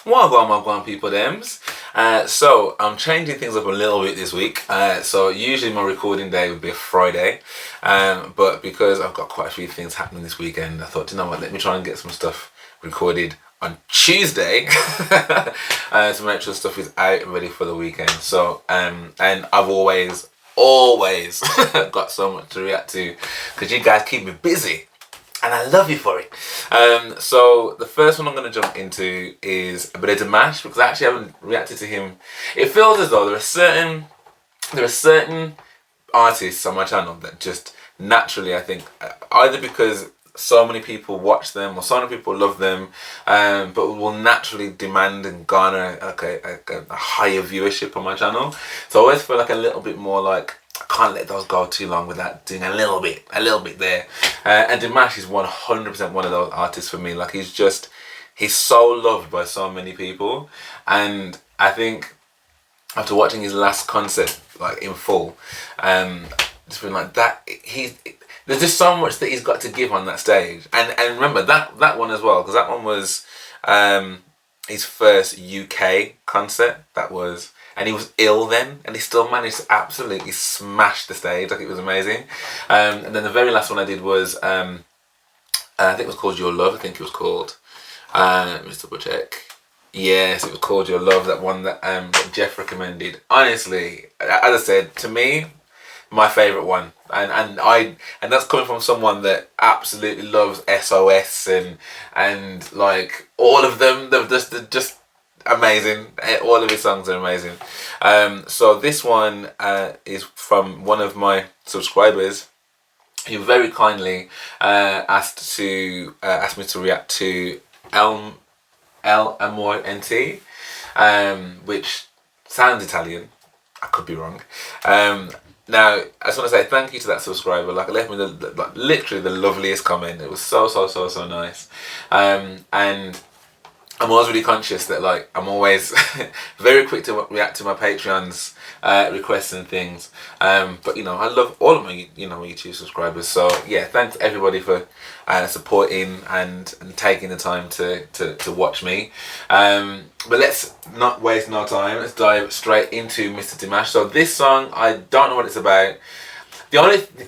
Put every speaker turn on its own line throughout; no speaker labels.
Wagwan people thems. So I'm changing things up a little bit this week. So usually my recording day would be a Friday, but because I've got quite a few things happening this weekend, I thought, you know what, let me try and get some stuff recorded on Tuesday to make sure stuff is out and ready for the weekend. So and I've always got so much to react to because you guys keep me busy. And I love you for it. So the first one I'm going to jump into is a bit of Dimash, because I actually haven't reacted to him. It feels as though there are certain artists on my channel that just naturally, I think, either because so many people watch them or so many people love them, but will naturally demand and garner a higher viewership on my channel. So I always feel like a little bit more like, I can't let those go too long without doing a little bit there. And Dimash is 100% one of those artists for me. Like he's so loved by so many people, and I think after watching his last concert like in full, just been like that. There's just so much that he's got to give on that stage, and remember that one as well, because that one was his first UK concert. And he was ill then, and he still managed to absolutely smash the stage. Like, it was amazing. And then the very last one I did was, I think it was called Your Love. I think it was called. Let me just double check. Yes, it was called Your Love. That one that Jeff recommended. Honestly, as I said, to me, my favourite one. And that's coming from someone that absolutely loves SOS and like all of them. They're just amazing. All of his songs are amazing. So this one is from one of my subscribers who very kindly asked me to react to Amor En Ti, which sounds Italian. I could be wrong. Now I just want to say thank you to that subscriber. Like, it left me literally the loveliest comment. It was so nice. And I'm always really conscious that, like, I'm always very quick to react to my Patreons requests and things, but you know, I love all of my my YouTube subscribers. So yeah, thanks everybody for supporting and taking the time to watch me. But let's not waste no time. Let's dive straight into Mr. Dimash. So this song, I don't know what it's about.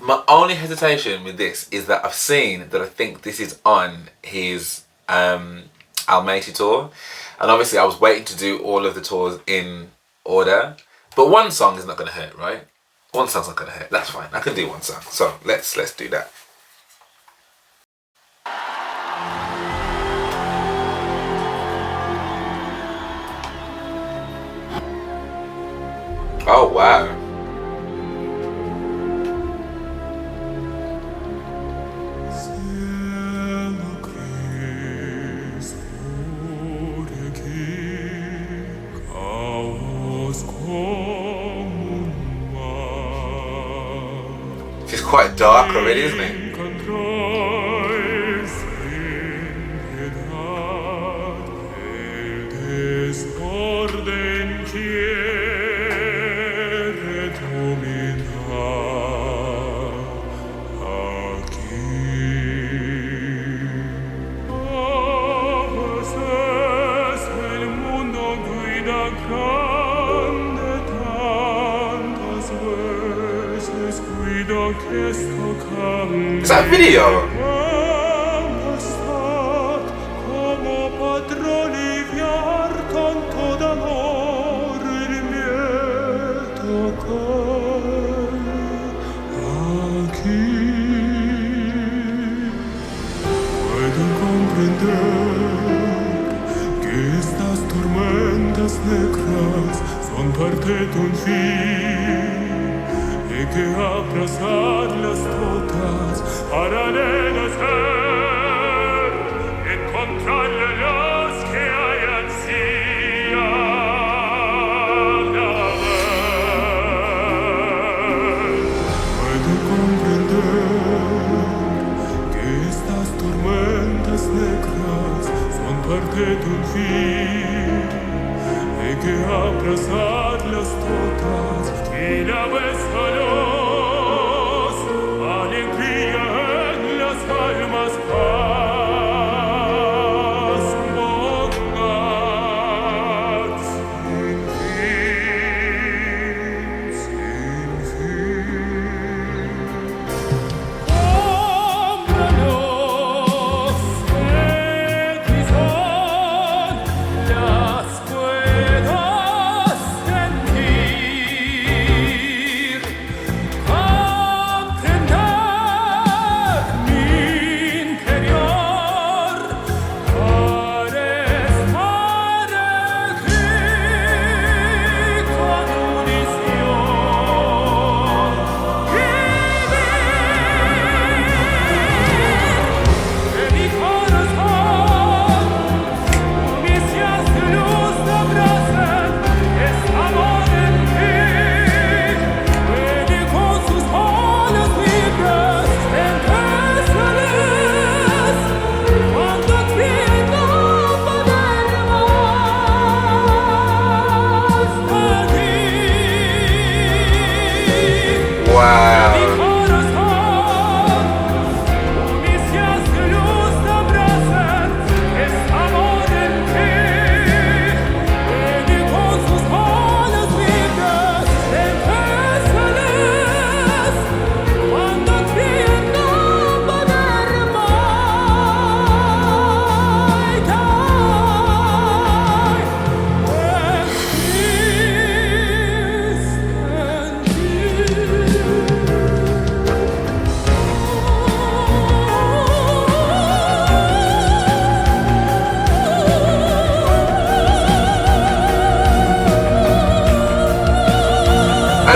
My only hesitation with this is that I've seen that I think this is on his Almaty tour, and obviously I was waiting to do all of the tours in order, but one song is not going to hurt, right? One song's not going to hurt. That's fine. I can do one song. So let's do that. Oh wow. It's quite dark already, isn't it? Is that a video?
Son parte d'un fin e que abrazarlas todas harán nacer, encontrar la luz que hay ansía de ver. Puedo comprender que estas tormentas negras son parte d'un fin e que abrazarlas todas y la vez a luz, alegría en las almas, paz pongan.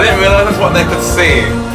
didn't realise that's what they could see.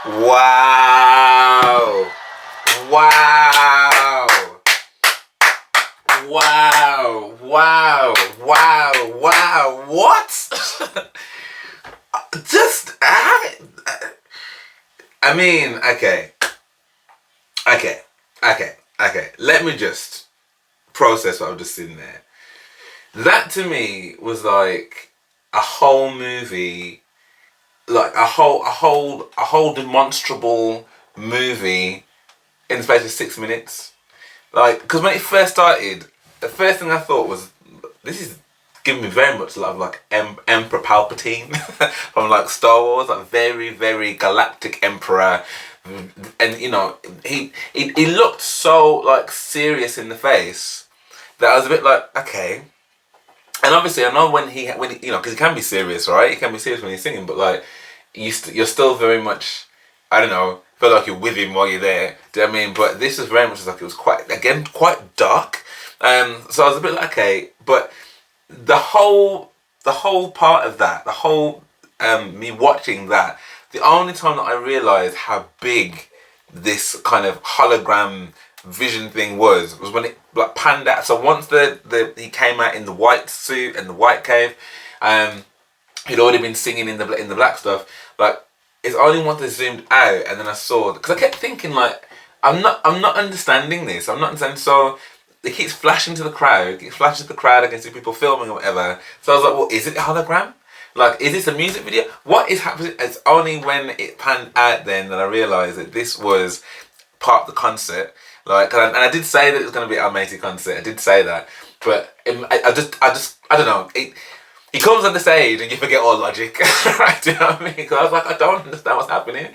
Wow! Wow! Wow! Wow! Wow! Wow! What? Just I mean, okay. Let me just process what I've just seen there. That to me was like a whole movie, like a whole demonstrable movie in the space of 6 minutes. Like, because when it first started, the first thing I thought was, this is giving me very much love, like Emperor Palpatine from like Star Wars, like very, very galactic emperor. And you know, he looked so like serious in the face that I was a bit like, okay. And obviously, I know when he you know, because he can be serious, right? He can be serious when he's singing, but like you're still very much, I don't know, feel like you're with him while you're there. Do you know what I mean? But this was very much like, it was quite dark. So I was a bit like, okay, but the whole part of that, the whole me watching that, the only time that I realised how big this kind of hologram vision thing was when it like panned out. So once he came out in the white suit and the white cave, he'd already been singing in the black stuff. Like, it's only once they zoomed out and then I saw, because I kept thinking like, I'm not understanding this. I'm not understanding. So it keeps flashing to the crowd. It keeps flashing to the crowd. I can see people filming or whatever. So I was like, well, is it a hologram? Like, is this a music video? What is happening? It's only when it panned out then that I realised that this was part of the concert. Like, and I did say that it was going to be an Almaty concert. I did say that, but I don't know. He comes on the stage and you forget all logic, right? Do you know what I mean? Because I was like, I don't understand what's happening.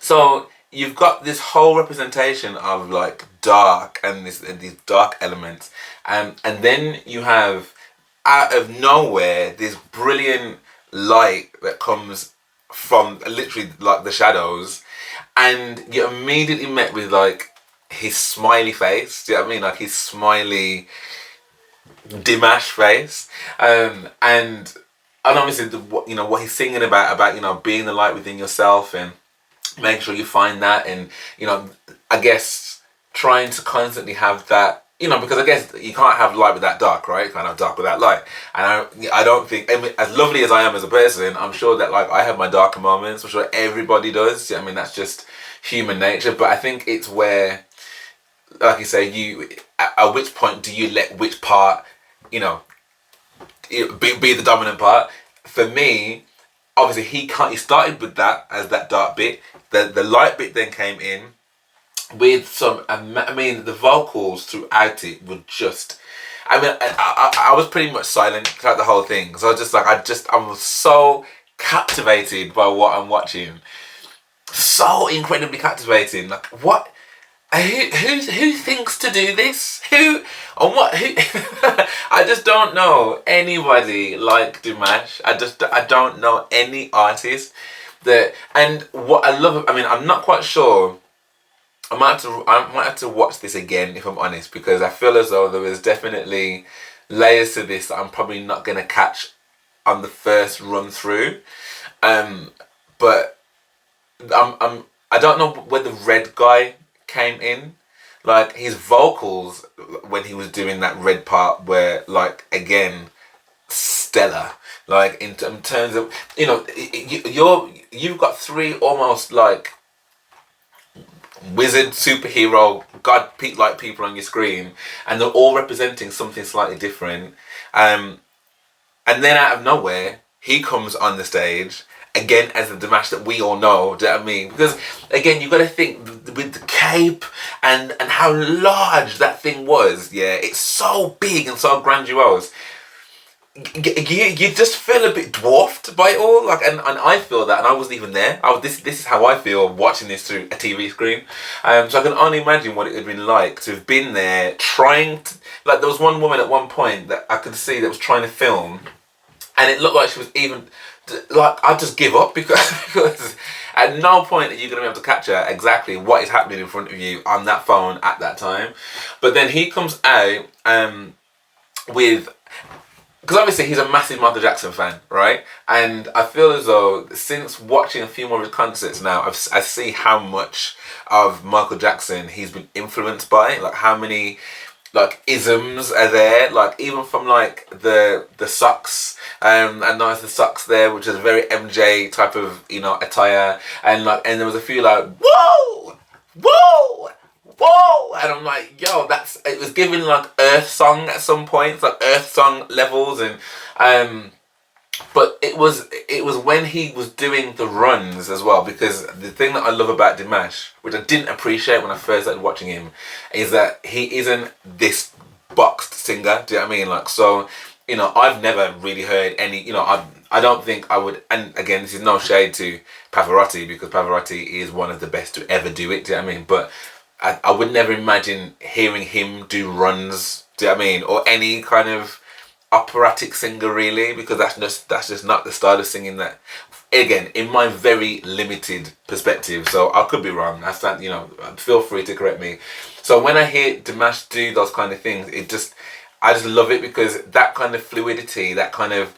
So you've got this whole representation of like dark and these dark elements, and then you have out of nowhere this brilliant light that comes from literally like the shadows, and you're immediately met with like his smiley face. Do you know what I mean? Like his smiley Dimash face, and obviously what he's singing about being the light within yourself and making sure you find that, and I guess trying to constantly have that, because I guess you can't have light without dark, right? You can't have dark without light. And I don't think, I mean, as lovely as I am as a person, I'm sure that like I have my darker moments. I'm sure everybody does. I mean, that's just human nature. But I think it's where, like you say, at which point do you let which part, be the dominant part? For me, obviously he started with that as that dark bit. The light bit then came in with some, I mean, the vocals throughout it were just, I was pretty much silent throughout the whole thing. So I was just like, I was so captivated by what I'm watching. So incredibly captivating. Like, what? Who thinks to do this? Who? I just don't know anybody like Dimash. I don't know any artist that. And what I love, I mean, I'm not quite sure. I might have to watch this again if I'm honest, because I feel as though there is definitely layers to this that I'm probably not gonna catch on the first run through. But I don't know where the red guy came in. Like his vocals when he was doing that red part were like, again, stellar. Like in terms of, you've got three almost like wizard superhero god like people on your screen, and they're all representing something slightly different, and then out of nowhere he comes on the stage again as the Dimash that we all know. Do you know what I mean? Because again, you got to think with the cape and how large that thing was. Yeah, it's so big and so grandiose. You just feel a bit dwarfed by it all, like, and I feel that, and I wasn't even there. This is how I feel watching this through a TV screen. So I can only imagine what it would have been like to have been there trying to, like, there was one woman at one point that I could see that was trying to film, and it looked like she was even, like, I'd just give up because at no point are you going to be able to capture exactly what is happening in front of you on that phone at that time. But then he comes out with, because obviously he's a massive Michael Jackson fan, right? And I feel as though since watching a few more of his concerts now, I see how much of Michael Jackson he's been influenced by. Like how many like isms are there, like even from like the socks, and there's the socks there, which is a very MJ type of attire, and there was a few like whoa, and I'm like, yo, it was giving like Earth Song at some points, like Earth Song levels, and but it was when he was doing the runs as well, because the thing that I love about Dimash, which I didn't appreciate when I first started watching him, is that he isn't this boxed singer. Do you know what I mean? Like, so I've never really heard any. I don't think I would. And again, this is no shade to Pavarotti, because Pavarotti is one of the best to ever do it. Do you know what I mean? But I would never imagine hearing him do runs. Do you know what I mean? Or any kind of operatic singer really, because that's just not the style of singing that, again, in my very limited perspective. So I could be wrong. I stand, feel free to correct me. So when I hear Dimash do those kind of things, I just love it, because that kind of fluidity, that kind of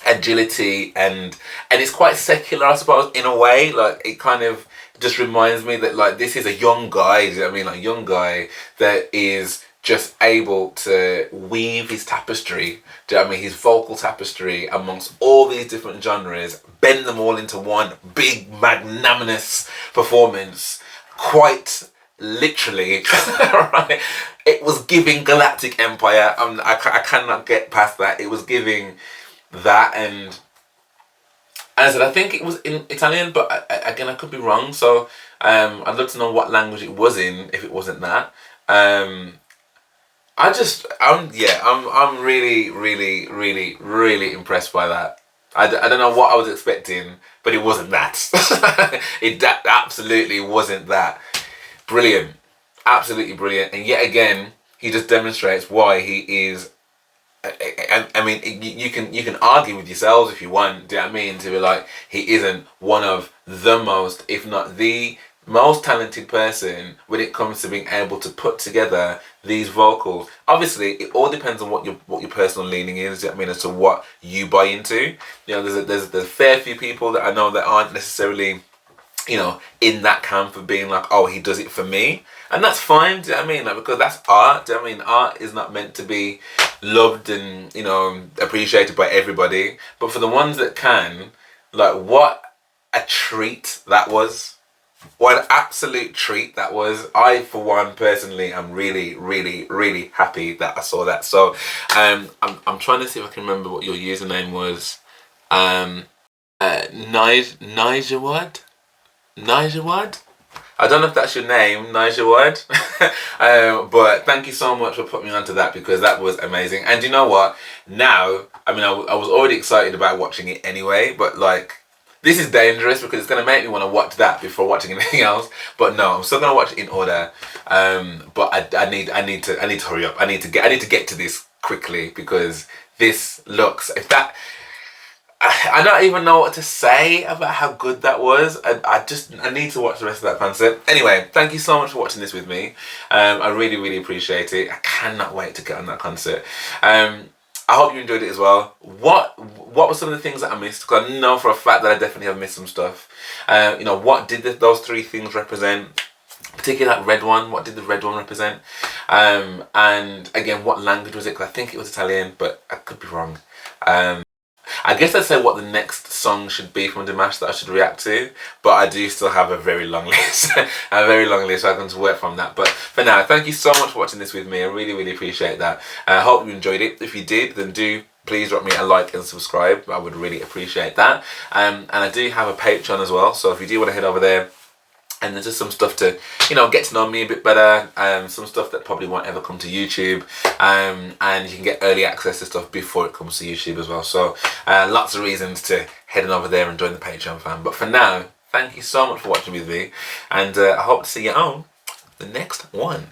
agility, and it's quite secular, I suppose, in a way. Like it kind of just reminds me that like this is a young guy, you know what I mean, like young guy that is just able to weave his tapestry, do you know what I mean, his vocal tapestry amongst all these different genres, bend them all into one big magnanimous performance, quite literally. Right? It was giving Galactic Empire. I cannot get past that. It was giving that, and as I said, I think it was in Italian, but again, I could be wrong. So I'd love to know what language it was in, if it wasn't that. I'm really, really, really, really impressed by that. I don't know what I was expecting, but it wasn't that. It absolutely wasn't that. Brilliant, absolutely brilliant. And yet again, he just demonstrates why he is. I mean, you can argue with yourselves if you want. Do you know what I mean? To be like, he isn't one of the most, if not the most talented person when it comes to being able to put together these vocals. Obviously, it all depends on what your personal leaning is. Do you know what I mean? As to what you buy into. There's a fair few people that I know that aren't necessarily in that camp of being like, oh, he does it for me. And that's fine, do you know what I mean? Like, because that's art, do you know what I mean? Art is not meant to be loved and, appreciated by everybody. But for the ones that can, like, what a treat that was. What an absolute treat that was. I, for one, personally, am really, really, really happy that I saw that. So, I'm trying to see if I can remember what your username was. Nigewad? Nigewad? I don't know if that's your name, Nigewad. But thank you so much for putting me onto that, because that was amazing. And you know what? Now, I mean, I was already excited about watching it anyway, but like, this is dangerous because it's going to make me want to watch that before watching anything else. But no, I'm still going to watch it in order. But I need to hurry up. I need to get to this quickly, because this looks, I don't even know what to say about how good that was. I need to watch the rest of that concert. Anyway, thank you so much for watching this with me. I really, really appreciate it. I cannot wait to get on that concert. I hope you enjoyed it as well. What were some of the things that I missed? Because I know for a fact that I definitely have missed some stuff. What did those three things represent? Particularly that red one. What did the red one represent? And again, what language was it? Because I think it was Italian, but I could be wrong. I guess I'd say what the next song should be from Dimash that I should react to, but I do still have a very long list. So I can work from that. But for now, thank you so much for watching this with me. I really, really appreciate that. I hope you enjoyed it. If you did, then do please drop me a like and subscribe. I would really appreciate that. And I do have a Patreon as well, so if you do want to head over there, and there's just some stuff to, get to know me a bit better. Some stuff that probably won't ever come to YouTube. And you can get early access to stuff before it comes to YouTube as well. So lots of reasons to head on over there and join the Patreon fam. But for now, thank you so much for watching with me. And I hope to see you on the next one.